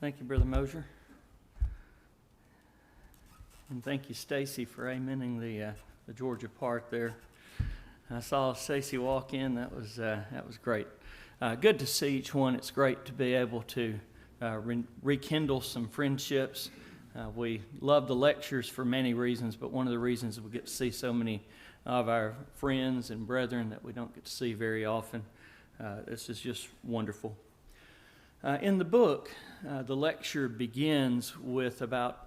Thank you, Brother Mosier. And thank you, Stacy, for amening the Georgia part there. I saw Stacy walk in. That was great. Good to see each one. It's great to be able to rekindle some friendships. We love the lectures for many reasons, but one of the reasons we get to see so many of our friends and brethren that we don't get to see very often. This is just wonderful. In the book, the lecture begins with about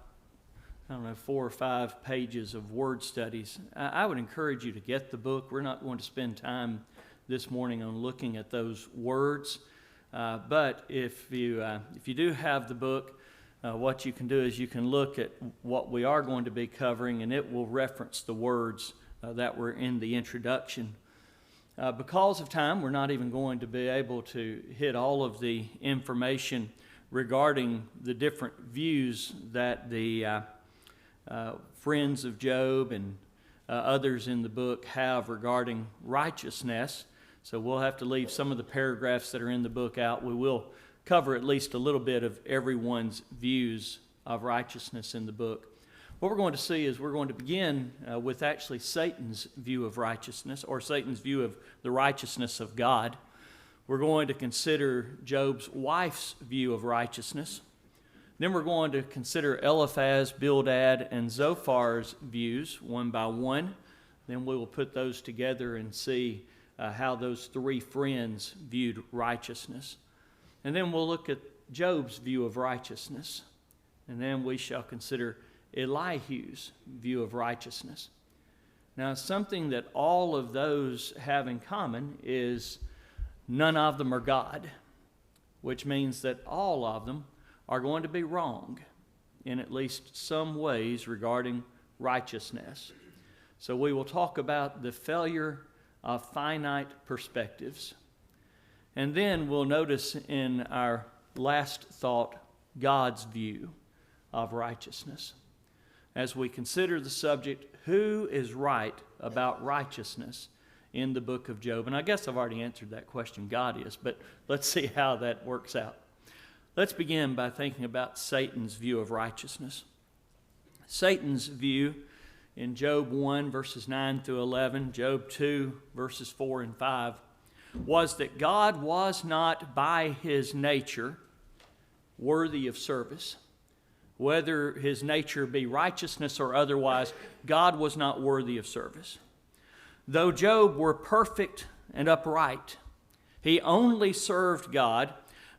4 or 5 pages of word studies. I would encourage you to get the book. We're not going to spend time this morning on looking at those words, but if you do have the book, what you can do is you can look at what we are going to be covering, and it will reference the words that were in the introduction. Because of time, we're not even going to be able to hit all of the information regarding the different views that the friends of Job and others in the book have regarding righteousness. So we'll have to leave some of the paragraphs that are in the book out. We will cover at least a little bit of everyone's views of righteousness in the book. What we're going to see is we're going to begin with actually Satan's view of righteousness, or Satan's view of the righteousness of God. We're going to consider Job's wife's view of righteousness. Then we're going to consider Eliphaz, Bildad, and Zophar's views one by one. Then we will put those together and see how those 3 friends viewed righteousness. And then we'll look at Job's view of righteousness. And then we shall consider Elihu's view of righteousness. Now, something that all of those have in common is none of them are God, which means that all of them are going to be wrong in at least some ways regarding righteousness. So we will talk about the failure of finite perspectives. And then we'll notice in our last thought God's view of righteousness. As we consider the subject, who is right about righteousness in the book of Job? And I guess I've already answered that question. God is, but let's see how that works out. Let's begin by thinking about Satan's view of righteousness. Satan's view in Job 1, verses 9 through 11, Job 2, verses 4 and 5, was that God was not by his nature worthy of service. Whether his nature be righteousness or otherwise, God was not worthy of service. Though Job were perfect and upright, he only served God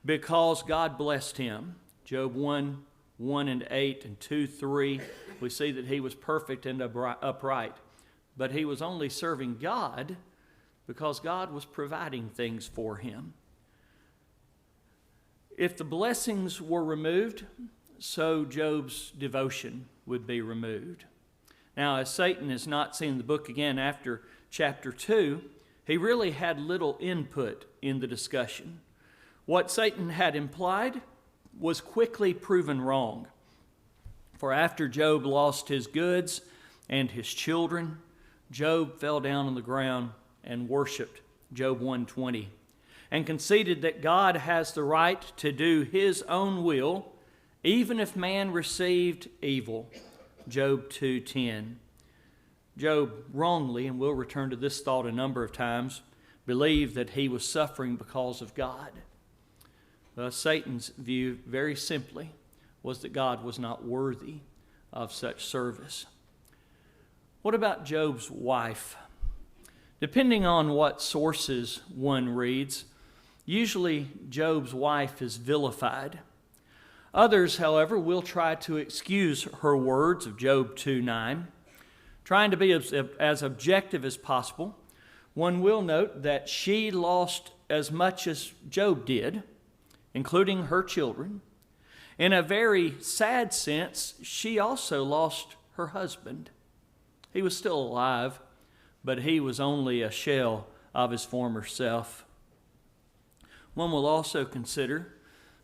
because God blessed him. Job 1, 1 and 8 and 2, 3, we see that he was perfect and upright. But he was only serving God because God was providing things for him. If the blessings were removed, so Job's devotion would be removed. Now, as Satan is not seen the book again after chapter 2, he really had little input in the discussion. What Satan had implied was quickly proven wrong. For after Job lost his goods and his children, Job fell down on the ground and worshiped, Job 1:20, and conceded that God has the right to do his own will, even if man received evil, Job 2:10. Job wrongly, and we'll return to this thought a number of times, believed that he was suffering because of God. Satan's view, very simply, was that God was not worthy of such service. What about Job's wife? Depending on what sources one reads, usually Job's wife is vilified. Others, however, will try to excuse her words of Job 2:9. Trying to be as objective as possible, one will note that she lost as much as Job did, including her children. In a very sad sense, she also lost her husband. He was still alive, but he was only a shell of his former self. One will also consider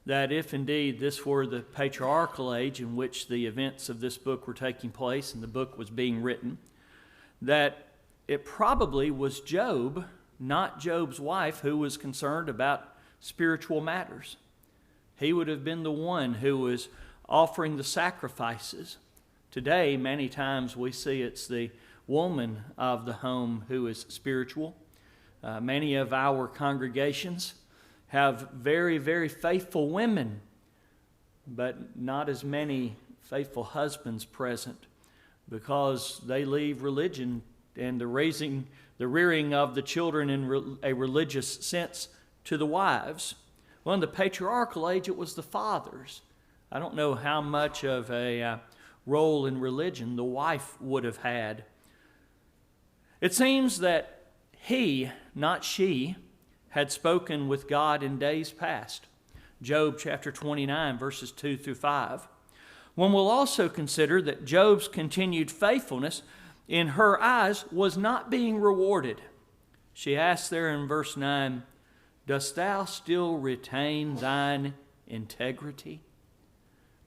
that if indeed this were the patriarchal age in which the events of this book were taking place and the book was being written, that it probably was Job, not Job's wife, who was concerned about spiritual matters. He would have been the one who was offering the sacrifices. Today, many times we see it's the woman of the home who is spiritual. Many of our congregations have very, very faithful women, but not as many faithful husbands present, because they leave religion and the rearing of the children in a religious sense to the wives. Well, in the patriarchal age, it was the fathers. I don't know how much of a role in religion the wife would have had. It seems that he, not she, had spoken with God in days past. Job chapter 29, verses 2 through 5. One will also consider that Job's continued faithfulness in her eyes was not being rewarded. She asks there in verse 9, "Dost thou still retain thine integrity?"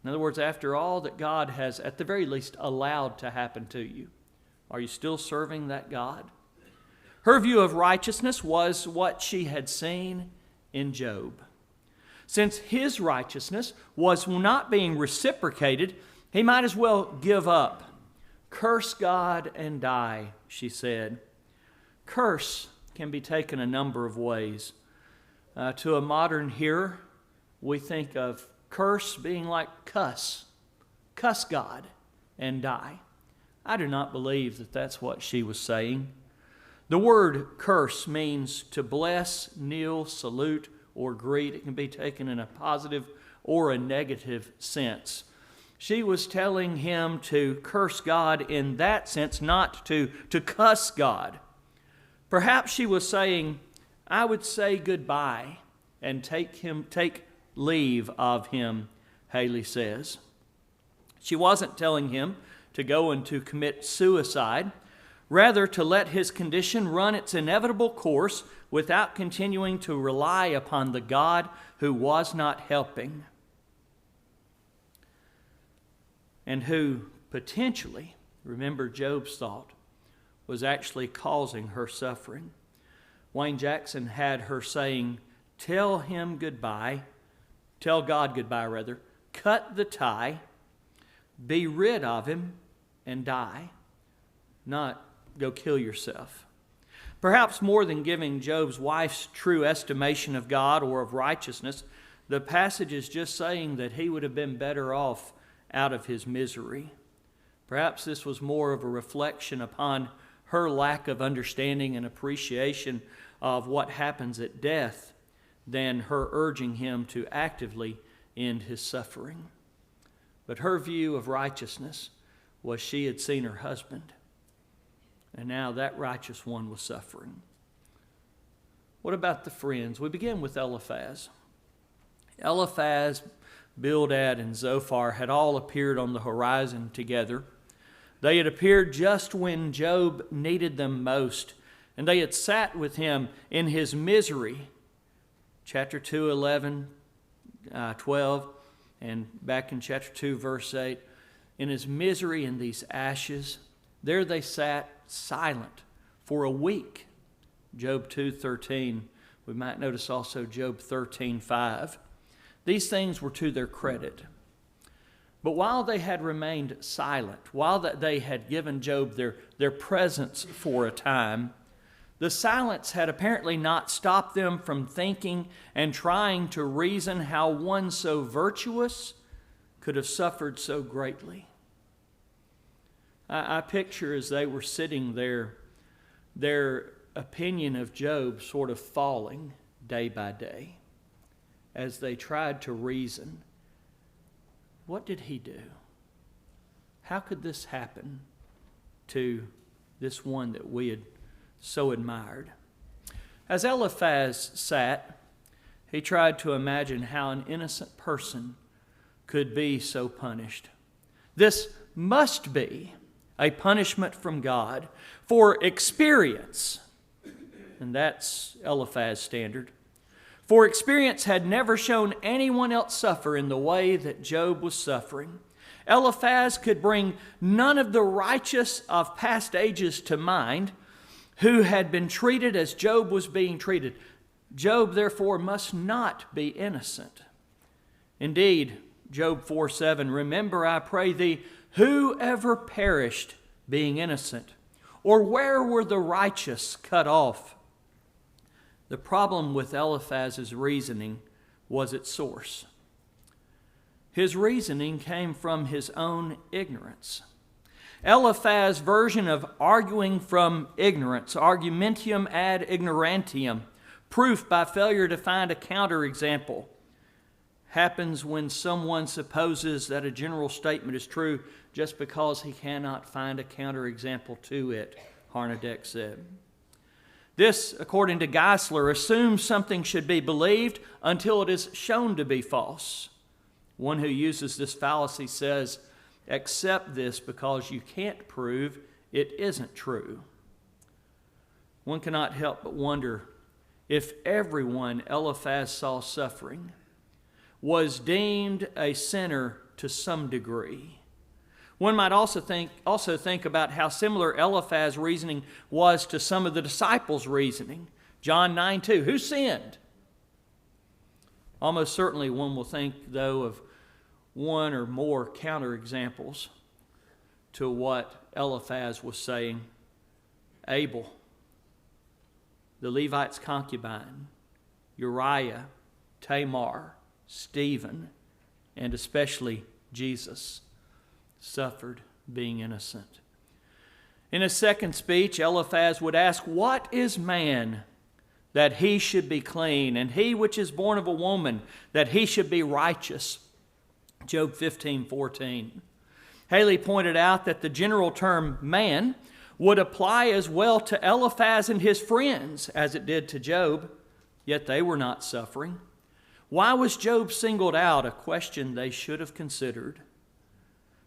In other words, after all that God has at the very least allowed to happen to you, are you still serving that God? Her view of righteousness was what she had seen in Job. Since his righteousness was not being reciprocated, he might as well give up. "Curse God and die," she said. Curse can be taken a number of ways. To a modern hearer, we think of curse being like cuss God and die. I do not believe that that's what she was saying. The word curse means to bless, kneel, salute, or greet. It can be taken in a positive or a negative sense. She was telling him to curse God in that sense, not to cuss God. Perhaps she was saying, "I would say goodbye and take leave of him," Haley says. She wasn't telling him to go and to commit suicide, rather to let his condition run its inevitable course without continuing to rely upon the God who was not helping and who potentially, remember Job's thought, was actually causing her suffering. Wayne Jackson had her saying, tell God goodbye, cut the tie, be rid of him, and die, not go kill yourself. Perhaps more than giving Job's wife's true estimation of God or of righteousness, the passage is just saying that he would have been better off out of his misery. Perhaps this was more of a reflection upon her lack of understanding and appreciation of what happens at death than her urging him to actively end his suffering. But her view of righteousness was she had seen her husband, and now that righteous one was suffering. What about the friends? We begin with Eliphaz. Eliphaz, Bildad, and Zophar had all appeared on the horizon together. They had appeared just when Job needed them most, and they had sat with him in his misery. Chapter 2, 11, 12, and back in chapter 2, verse 8, in his misery in these ashes, there they sat silent for a week. Job 2:13. We might notice also Job 13:5. These things were to their credit. But while they had remained silent, while that they had given Job their presence for a time, the silence had apparently not stopped them from thinking and trying to reason how one so virtuous could have suffered so greatly. I picture as they were sitting there, their opinion of Job sort of falling day by day as they tried to reason. What did he do? How could this happen to this one that we had so admired? As Eliphaz sat, he tried to imagine how an innocent person could be so punished. This must be a punishment from God for experience. And that's Eliphaz's standard. For experience had never shown anyone else suffer in the way that Job was suffering. Eliphaz could bring none of the righteous of past ages to mind who had been treated as Job was being treated. Job, therefore, must not be innocent. Indeed, Job 4:7, remember, I pray thee, who ever perished being innocent? Or where were the righteous cut off? The problem with Eliphaz's reasoning was its source. His reasoning came from his own ignorance. Eliphaz's version of arguing from ignorance, argumentium ad ignorantium, proof by failure to find a counterexample, happens when someone supposes that a general statement is true just because he cannot find a counterexample to it, Harnadeck said. This, according to Geisler, assumes something should be believed until it is shown to be false. One who uses this fallacy says, accept this because you can't prove it isn't true. One cannot help but wonder if everyone Eliphaz saw suffering was deemed a sinner to some degree. One might also think about how similar Eliphaz's reasoning was to some of the disciples' reasoning. John 9:2, who sinned? Almost certainly one will think, though, of one or more counterexamples to what Eliphaz was saying. Abel, the Levite's concubine, Uriah, Tamar, Stephen, and especially Jesus suffered being innocent. In a second speech, Eliphaz would ask, what is man that he should be clean, and he which is born of a woman that he should be righteous? Job 15:14. Haley pointed out that the general term man would apply as well to Eliphaz and his friends as it did to Job, yet they were not suffering. Why was Job singled out? A question they should have considered.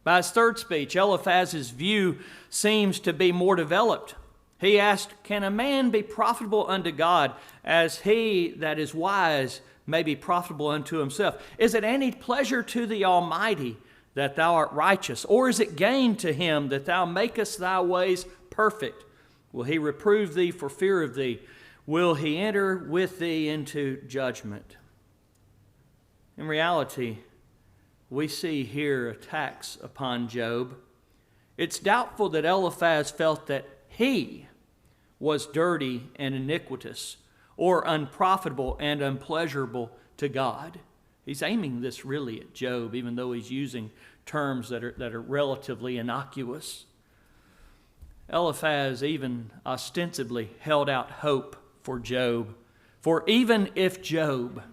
By his third speech, Eliphaz's view seems to be more developed. He asked, can a man be profitable unto God as he that is wise may be profitable unto himself? Is it any pleasure to the Almighty that thou art righteous? Or is it gain to him that thou makest thy ways perfect? Will he reprove thee for fear of thee? Will he enter with thee into judgment? In reality, we see here attacks upon Job. It's doubtful that Eliphaz felt that he was dirty and iniquitous or unprofitable and unpleasurable to God. He's aiming this really at Job, even though he's using terms that are relatively innocuous. Eliphaz even ostensibly held out hope for Job. For even if Job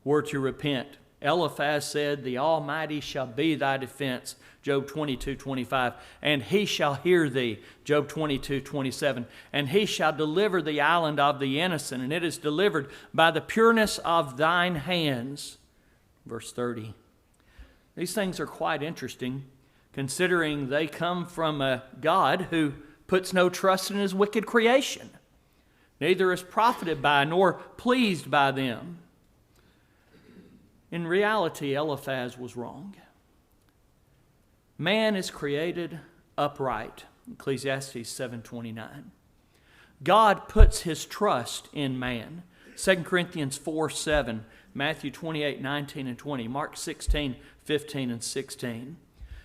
were to repent, Eliphaz said, the Almighty shall be thy defense, Job 22:25, and he shall hear thee, Job 22:27, and he shall deliver the island of the innocent, and it is delivered by the pureness of thine hands, verse 30. These things are quite interesting, considering they come from a God who puts no trust in his wicked creation, neither is profited by nor pleased by them. In reality, Eliphaz was wrong. Man is created upright, Ecclesiastes 7:29. God puts his trust in man, 2 Corinthians 4:7, Matthew 28:19 and 20, Mark 16:15 and 16.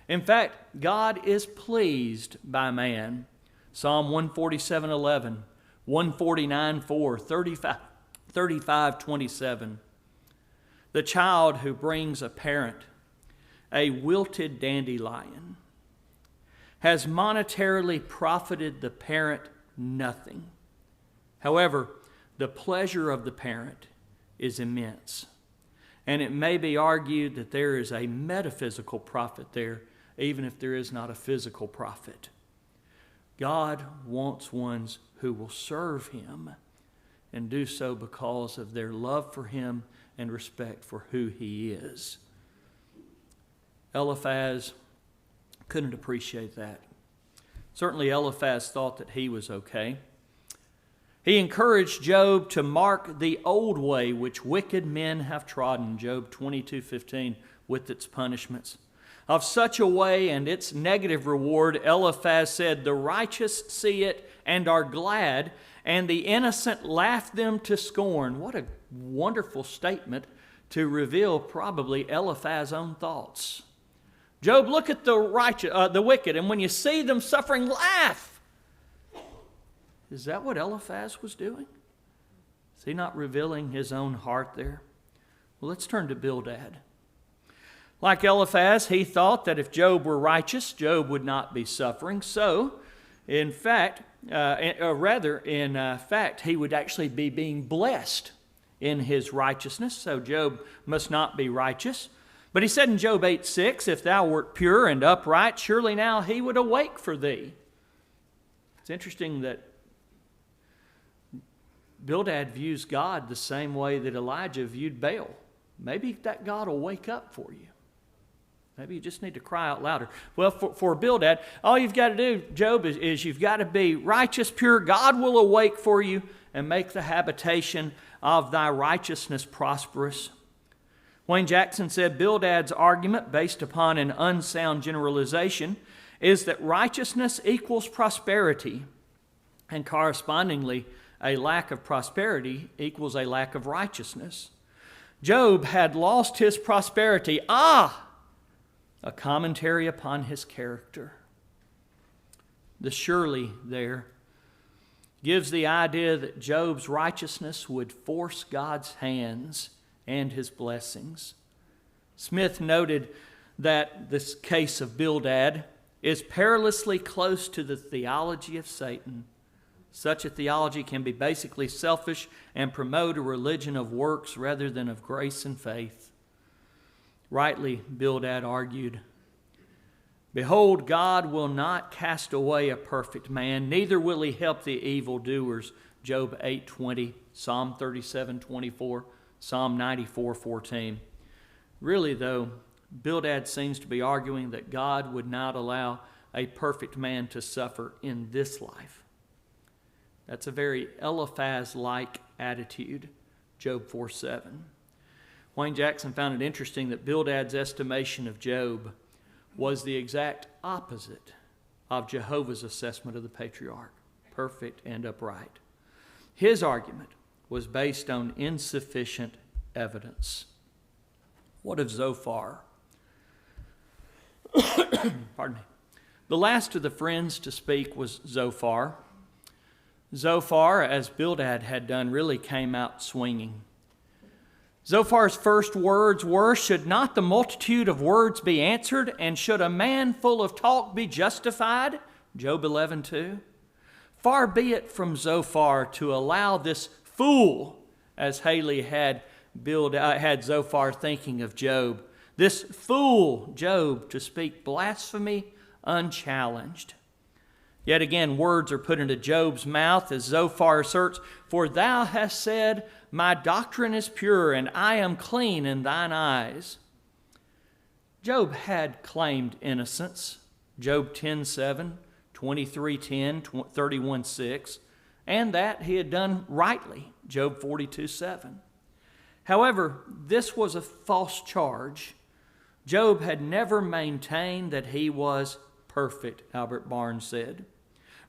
In fact, God is pleased by man, Psalm 147:11, 149:4, 35:27. The child who brings a parent a wilted dandelion has monetarily profited the parent nothing. However, the pleasure of the parent is immense, and it may be argued that there is a metaphysical profit there, even if there is not a physical profit. God wants ones who will serve him and do so because of their love for him and respect for who he is. Eliphaz couldn't appreciate that. Certainly Eliphaz thought that he was okay. He encouraged Job to mark the old way which wicked men have trodden, Job 22:15, with its punishments. Of such a way and its negative reward, Eliphaz said, the righteous see it and are glad, and the innocent laugh them to scorn. What a wonderful statement to reveal probably Eliphaz's own thoughts. Job, look at the wicked, and when you see them suffering, laugh. Is that what Eliphaz was doing? Is he not revealing his own heart there? Well, let's turn to Bildad. Like Eliphaz, he thought that if Job were righteous, Job would not be suffering. So, in fact, he would actually be being blessed in his righteousness. So Job must not be righteous. But he said in Job 8:6, if thou wert pure and upright, surely now he would awake for thee. It's interesting that Bildad views God the same way that Elijah viewed Baal. Maybe that God will wake up for you. Maybe you just need to cry out louder. Well, for Bildad, all you've got to do, Job, is you've got to be righteous, pure. God will awake for you and make the habitation of thy righteousness prosperous. Wayne Jackson said Bildad's argument, based upon an unsound generalization, is that righteousness equals prosperity, and correspondingly, a lack of prosperity equals a lack of righteousness. Job had lost his prosperity. A commentary upon his character. The surely there gives the idea that Job's righteousness would force God's hands and his blessings. Smith noted that this case of Bildad is perilously close to the theology of Satan. Such a theology can be basically selfish and promote a religion of works rather than of grace and faith. Rightly, Bildad argued, behold, God will not cast away a perfect man, neither will he help the evildoers. Job 8:20, Psalm 37:24, Psalm 94:14. Really, though, Bildad seems to be arguing that God would not allow a perfect man to suffer in this life. That's a very Eliphaz-like attitude, Job 4:7. Wayne Jackson found it interesting that Bildad's estimation of Job was the exact opposite of Jehovah's assessment of the patriarch, perfect and upright. His argument was based on insufficient evidence. What of Zophar? Pardon me. The last of the friends to speak was Zophar. Zophar, as Bildad had done, really came out swinging. Zophar's first words were, should not the multitude of words be answered, and should a man full of talk be justified? Job 11:2. Far be it from Zophar to allow this fool, as Haley had Zophar thinking of Job, this fool Job to speak blasphemy unchallenged. Yet again, words are put into Job's mouth as Zophar asserts, for thou hast said, my doctrine is pure, and I am clean in thine eyes. Job had claimed innocence. Job 10:7, 23:10, 31:6, and that he had done rightly. Job 42:7. However, this was a false charge. Job had never maintained that he was perfect, Albert Barnes said.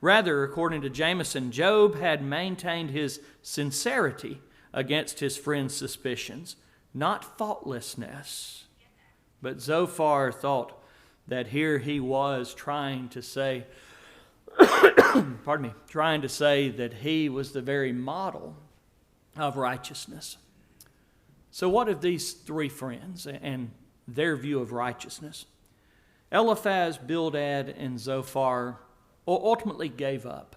Rather, according to Jameson, Job had maintained his sincerity against his friend's suspicions, not faultlessness. But Zophar thought that here he was trying to say, trying to say that he was the very model of righteousness. So what of these three friends and their view of righteousness? Eliphaz, Bildad, and Zophar ultimately gave up.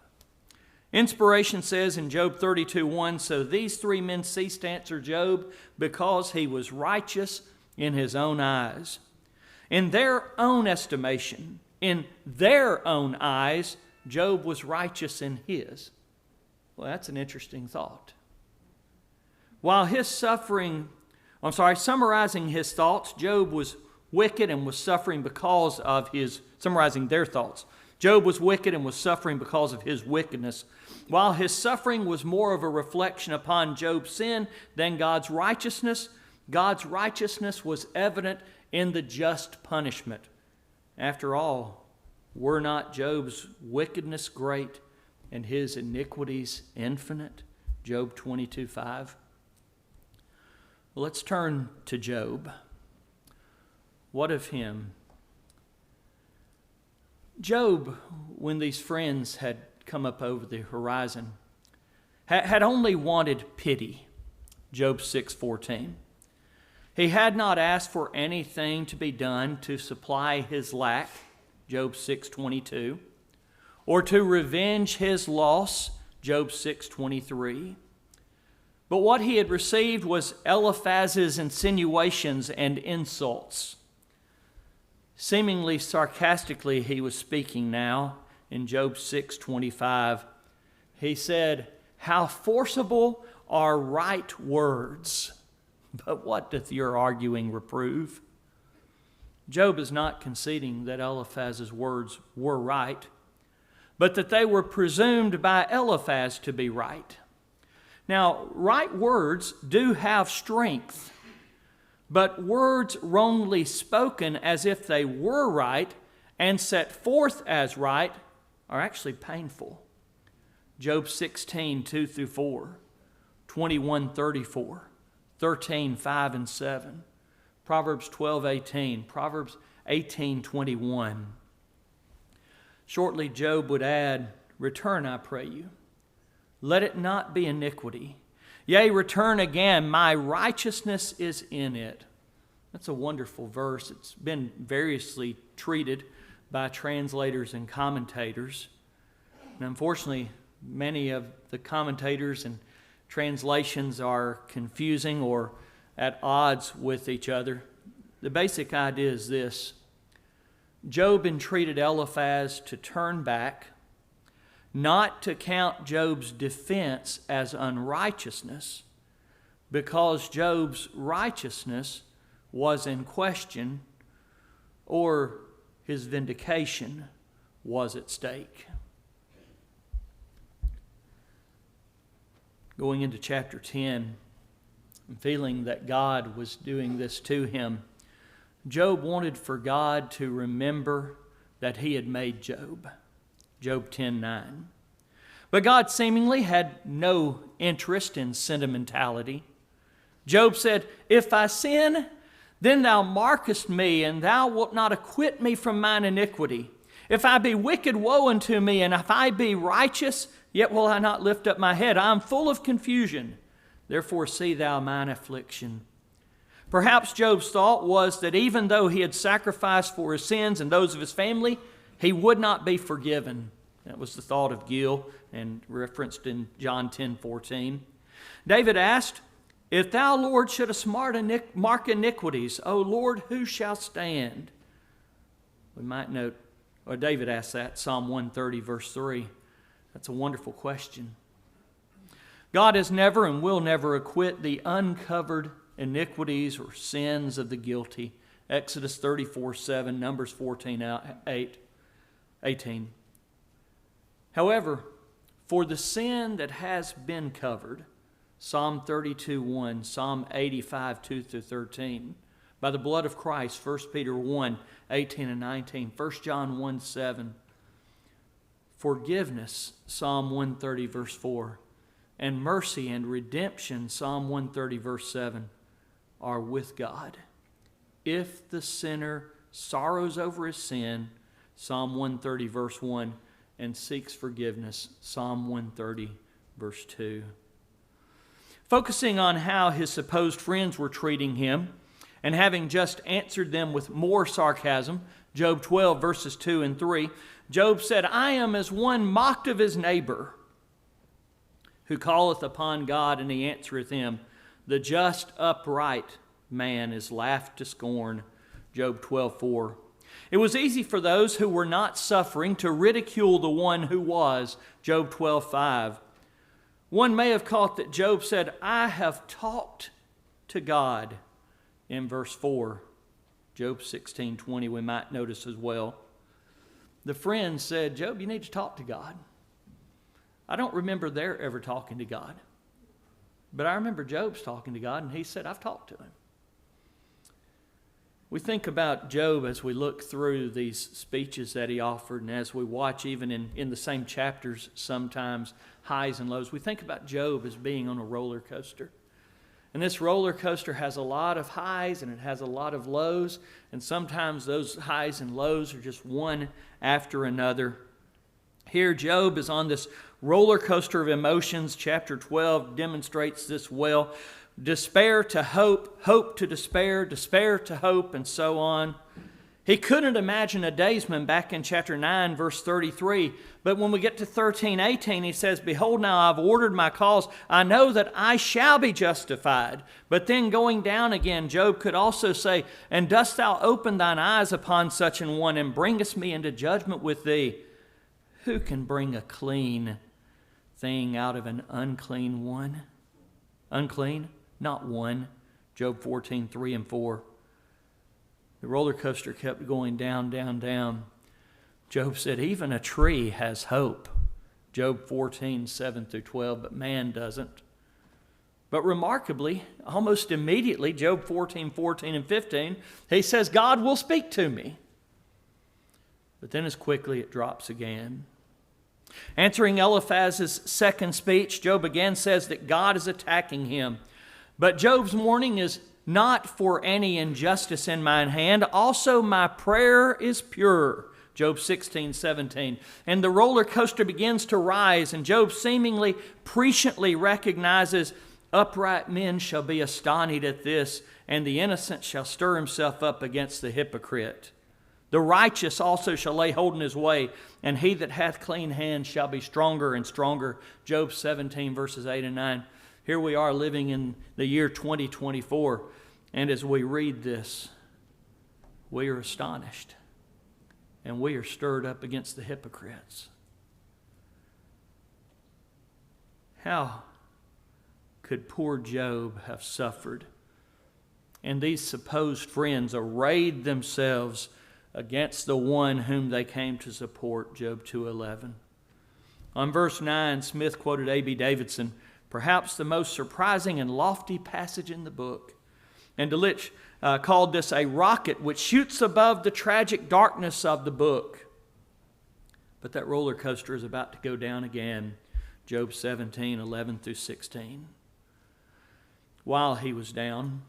Inspiration says in Job 32:1, so these three men ceased to answer Job because he was righteous in his own eyes. In their own estimation, in their own eyes, Job was righteous in his. Well, that's an interesting thought. While summarizing his thoughts, Job was wicked and was suffering because of summarizing their thoughts. Job was wicked and was suffering because of his wickedness. While his suffering was more of a reflection upon Job's sin than God's righteousness was evident in the just punishment. After all, were not Job's wickedness great and his iniquities infinite? Job 22:5. Well, let's turn to Job. What of him? Job, when these friends had come up over the horizon, had only wanted pity. Job 6:14. He had not asked for anything to be done to supply his lack. Job 6:22. Or to revenge his loss. Job 6:23. But what he had received was Eliphaz's insinuations and insults. Seemingly sarcastically, he was speaking now in Job 6:25. He said, "How forcible are right words, but what doth your arguing reprove?" Job is not conceding that Eliphaz's words were right, but that they were presumed by Eliphaz to be right. Now, right words do have strength, but words wrongly spoken as if they were right and set forth as right are actually painful. Job 16:2-4, 21:34, 13:5-7, Proverbs 12:18, Proverbs 18:21. Shortly, Job would add, "Return, I pray you. Let it not be iniquity. Yea, return again, my righteousness is in it." That's a wonderful verse. It's been variously treated by translators and commentators. And unfortunately, many of the commentators and translations are confusing or at odds with each other. The basic idea is this: Job entreated Eliphaz to turn back, not to count Job's defense as unrighteousness, because Job's righteousness was in question, or his vindication was at stake. Going into chapter 10, and feeling that God was doing this to him, Job wanted for God to remember that he had made Job. Job 10:9. But God seemingly had no interest in sentimentality. Job said, "If I sin, then thou markest me, and thou wilt not acquit me from mine iniquity. If I be wicked, woe unto me, and if I be righteous, yet will I not lift up my head. I am full of confusion. Therefore see thou mine affliction." Perhaps Job's thought was that even though he had sacrificed for his sins and those of his family, he would not be forgiven. That was the thought of Gil, and referenced in John 10:14. David asked, "If thou, Lord, shouldest mark iniquities, O Lord, who shall stand?" We might note, or David asked that, Psalm 130, verse 3. That's a wonderful question. God has never and will never acquit the uncovered iniquities or sins of the guilty. Exodus 34:7, Numbers 14:18. However, for the sin that has been covered, Psalm 32:1, Psalm 85:2-13, by the blood of Christ, 1 Peter 1:18-19, 1 John 1:7, forgiveness, Psalm 130, verse 4, and mercy and redemption, Psalm 130, verse 7, are with God. If the sinner sorrows over his sin, Psalm 130, verse 1, and seeks forgiveness, Psalm 130, verse 2. Focusing on how his supposed friends were treating him, and having just answered them with more sarcasm, Job 12, verses 2 and 3, Job said, "I am as one mocked of his neighbor, who calleth upon God, and he answereth him. The just upright man is laughed to scorn." Job 12:4. It was easy for those who were not suffering to ridicule the one who was. Job 12:5. One may have caught that Job said, "I have talked to God," in verse 4. Job 16:20 we might notice as well. The friends said, "Job, you need to talk to God." I don't remember their ever talking to God. But I remember Job's talking to God, and he said, "I've talked to him." We think about Job as we look through these speeches that he offered, and as we watch even in the same chapters sometimes, highs and lows. We think about Job as being on a roller coaster. And this roller coaster has a lot of highs and it has a lot of lows. And sometimes those highs and lows are just one after another. Here, Job is on this roller coaster of emotions. Chapter 12 demonstrates this well. Despair to hope, hope to despair, despair to hope, and so on. He couldn't imagine a daysman back in chapter 9, verse 33. But when we get to 13:18, he says, Behold, now I've ordered my cause. I know that I shall be justified. But then going down again, Job could also say, And dost thou open thine eyes upon such an one, and bringest me into judgment with thee? Who can bring a clean thing out of an unclean one? Unclean? Not one. Job 14:3 and 4. The roller coaster kept going down, down, down. Job said, even a tree has hope. Job 14:7 through 12, but man doesn't. But remarkably, almost immediately, Job 14:14 and 15, he says, God will speak to me. But then as quickly it drops again. Answering Eliphaz's second speech, Job again says that God is attacking him. But Job's warning is not for any injustice in mine hand. Also my prayer is pure. Job 16:17. And the roller coaster begins to rise, and Job seemingly presciently recognizes upright men shall be astonished at this, and the innocent shall stir himself up against the hypocrite. The righteous also shall lay hold in his way, and he that hath clean hands shall be stronger and stronger. Job 17 verses 8 and 9. Here we are living in the year 2024, and as we read this, we are astonished, and we are stirred up against the hypocrites. How could poor Job have suffered? And these supposed friends arrayed themselves against the one whom they came to support, Job 2:11. On verse 9, Smith quoted A.B. Davidson, perhaps the most surprising and lofty passage in the book. And Delitzsch called this a rocket which shoots above the tragic darkness of the book. But that roller coaster is about to go down again. Job 17:11 through 16. While he was down,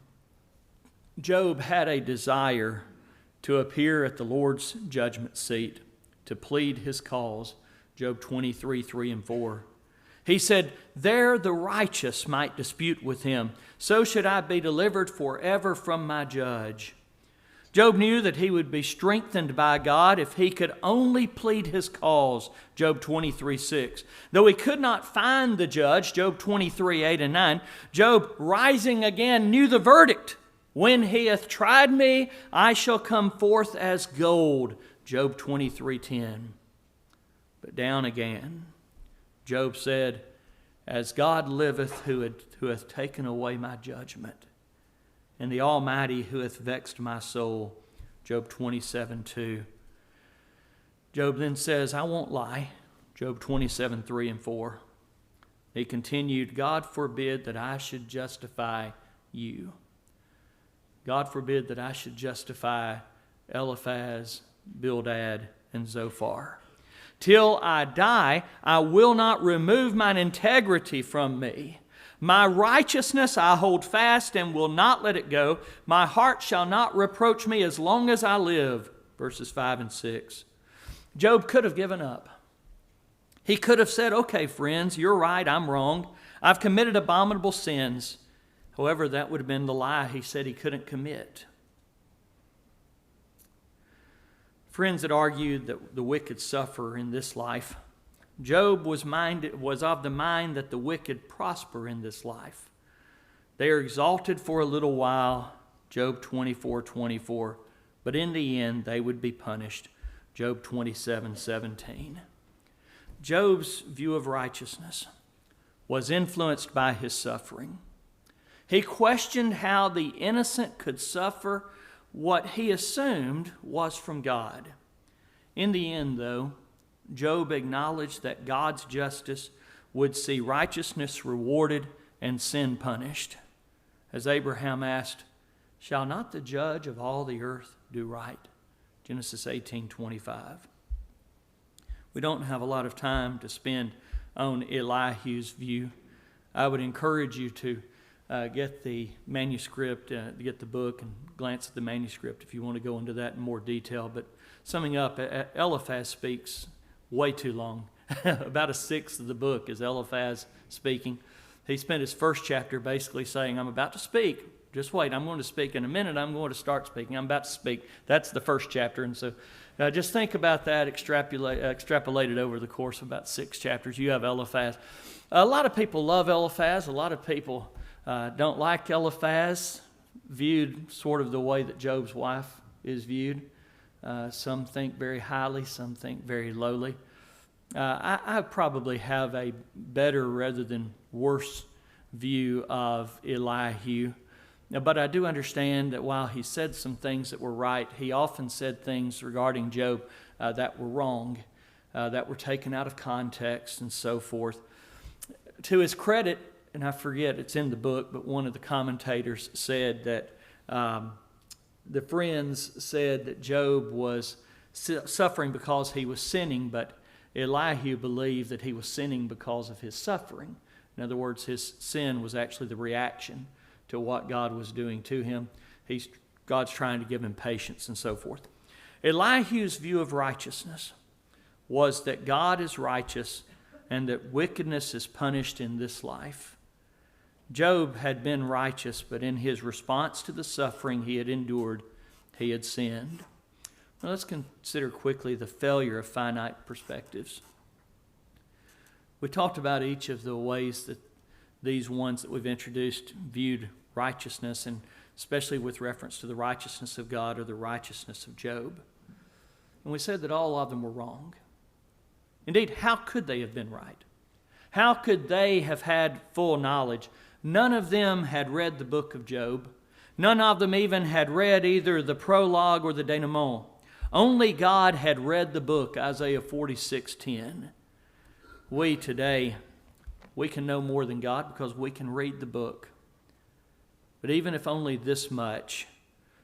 Job had a desire to appear at the Lord's judgment seat, to plead his cause. Job 23:3 and 4. He said, there the righteous might dispute with him. So should I be delivered forever from my judge. Job knew that he would be strengthened by God if he could only plead his cause. Job 23:6. Though he could not find the judge. Job 23:8 and 9. Job, rising again, knew the verdict. When he hath tried me, I shall come forth as gold. Job 23:10. But down again, Job said, as God liveth who hath taken away my judgment, and the Almighty who hath vexed my soul. Job 27:2. Job then says, I won't lie. Job 27:3 and 4. He continued, God forbid that I should justify you. God forbid that I should justify Eliphaz, Bildad, and Zophar. Till I die, I will not remove mine integrity from me. My righteousness I hold fast and will not let it go. My heart shall not reproach me as long as I live. Verses 5 and 6. Job could have given up. He could have said, okay, friends, you're right, I'm wrong. I've committed abominable sins. However, that would have been the lie he said he couldn't commit. Friends that argued that the wicked suffer in this life, Job was of the mind that the wicked prosper in this life. They are exalted for a little while, Job 24:24, but in the end they would be punished, Job 27:17. Job's view of righteousness was influenced by his suffering. He questioned how the innocent could suffer what he assumed was from God. In the end, though, Job acknowledged that God's justice would see righteousness rewarded and sin punished. As Abraham asked, shall not the judge of all the earth do right? Genesis 18:25. We don't have a lot of time to spend on Elihu's view. I would encourage you to get the manuscript, get the book and glance at the manuscript if you want to go into that in more detail. But summing up, Eliphaz speaks way too long. About a sixth of the book is Eliphaz speaking. He spent his first chapter basically saying, I'm about to speak. Just wait, I'm going to speak. In a minute, I'm going to start speaking. I'm about to speak. That's the first chapter. And so just think about that extrapolated over the course of about 6 chapters. You have Eliphaz. A lot of people love Eliphaz. A lot of people don't like Eliphaz, viewed sort of the way that Job's wife is viewed. Some think very highly, some think very lowly. I probably have a better rather than worse view of Elihu. But I do understand that while he said some things that were right, he often said things regarding Job that were wrong, that were taken out of context and so forth. To his credit, and I forget, it's in the book, but one of the commentators said that the friends said that Job was suffering because he was sinning, but Elihu believed that he was sinning because of his suffering. In other words, his sin was actually the reaction to what God was doing to him. God's trying to give him patience and so forth. Elihu's view of righteousness was that God is righteous and that wickedness is punished in this life. Job had been righteous, but in his response to the suffering he had endured, he had sinned. Now let's consider quickly the failure of finite perspectives. We talked about each of the ways that these ones that we've introduced viewed righteousness, and especially with reference to the righteousness of God or the righteousness of Job. And we said that all of them were wrong. Indeed, how could they have been right? How could they have had full knowledge? None of them had read the book of Job. None of them even had read either the prologue or the denouement. Only God had read the book, Isaiah 46:10. We today, we can know more than God because we can read the book. But even if only this much,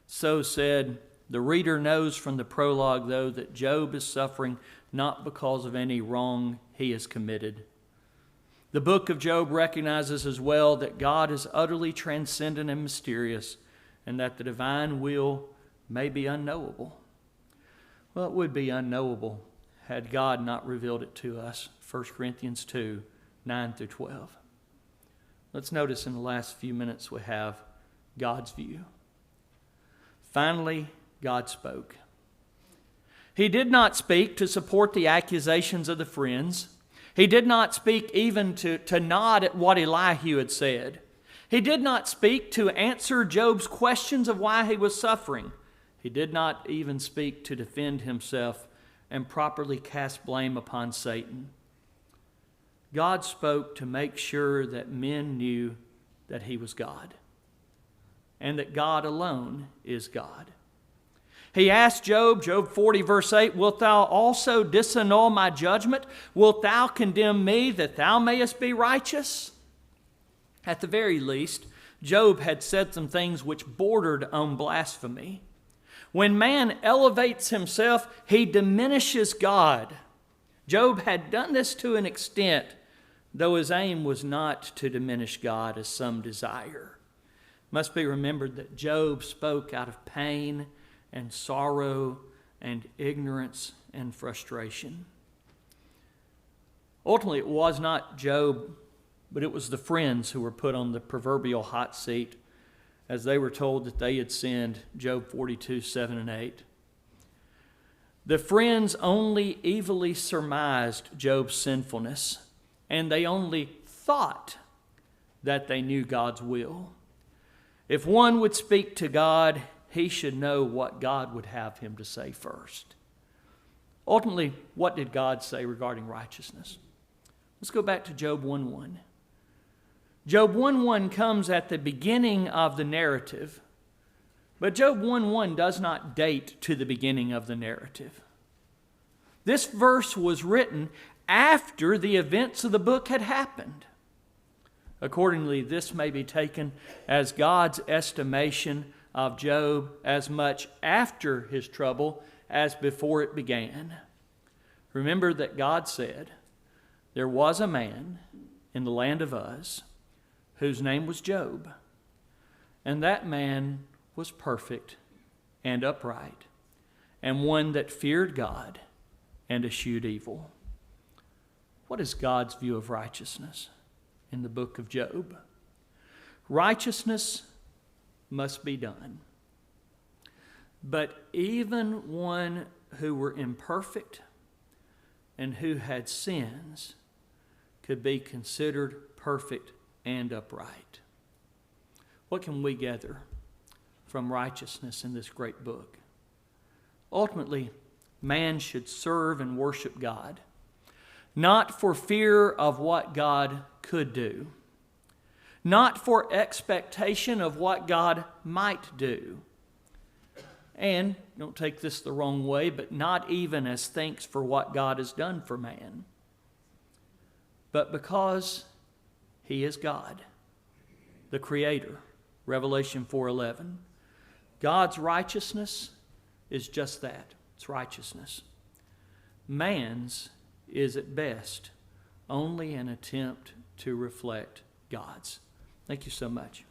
so said, the reader knows from the prologue, though, that Job is suffering not because of any wrong he has committed. The book of Job recognizes as well that God is utterly transcendent and mysterious, and that the divine will may be unknowable. Well, it would be unknowable had God not revealed it to us. 1 Corinthians 2, 9 through 12. Let's notice in the last few minutes we have God's view. Finally, God spoke. He did not speak to support the accusations of the friends. He did not speak even to nod at what Elihu had said. He did not speak to answer Job's questions of why he was suffering. He did not even speak to defend himself and properly cast blame upon Satan. God spoke to make sure that men knew that he was God and that God alone is God. He asked Job 40 verse 8, wilt thou also disannul my judgment? Wilt thou condemn me that thou mayest be righteous? At the very least, Job had said some things which bordered on blasphemy. When man elevates himself, he diminishes God. Job had done this to an extent, though his aim was not to diminish God as some desire. It must be remembered that Job spoke out of pain and sorrow and ignorance and frustration. Ultimately, it was not Job, but it was the friends who were put on the proverbial hot seat as they were told that they had sinned, Job 42, 7 and 8. The friends only evilly surmised Job's sinfulness, and they only thought that they knew God's will. If one would speak to God, he should know what God would have him to say first. Ultimately, what did God say regarding righteousness? Let's go back to Job 1:1. Job 1:1 comes at the beginning of the narrative, but Job 1:1 does not date to the beginning of the narrative. This verse was written after the events of the book had happened. Accordingly, this may be taken as God's estimation of Job as much after his trouble as before it began. Remember that God said, there was a man in the land of Uz whose name was Job. And that man was perfect and upright, and one that feared God and eschewed evil. What is God's view of righteousness in the book of Job? Righteousness must be done. But even one who were imperfect and who had sins could be considered perfect and upright. What can we gather from righteousness in this great book? Ultimately, man should serve and worship God, not for fear of what God could do, not for expectation of what God might do, and, don't take this the wrong way, but not even as thanks for what God has done for man, but because He is God, the Creator. Revelation 4:11. God's righteousness is just that. It's righteousness. Man's is at best only an attempt to reflect God's. Thank you so much.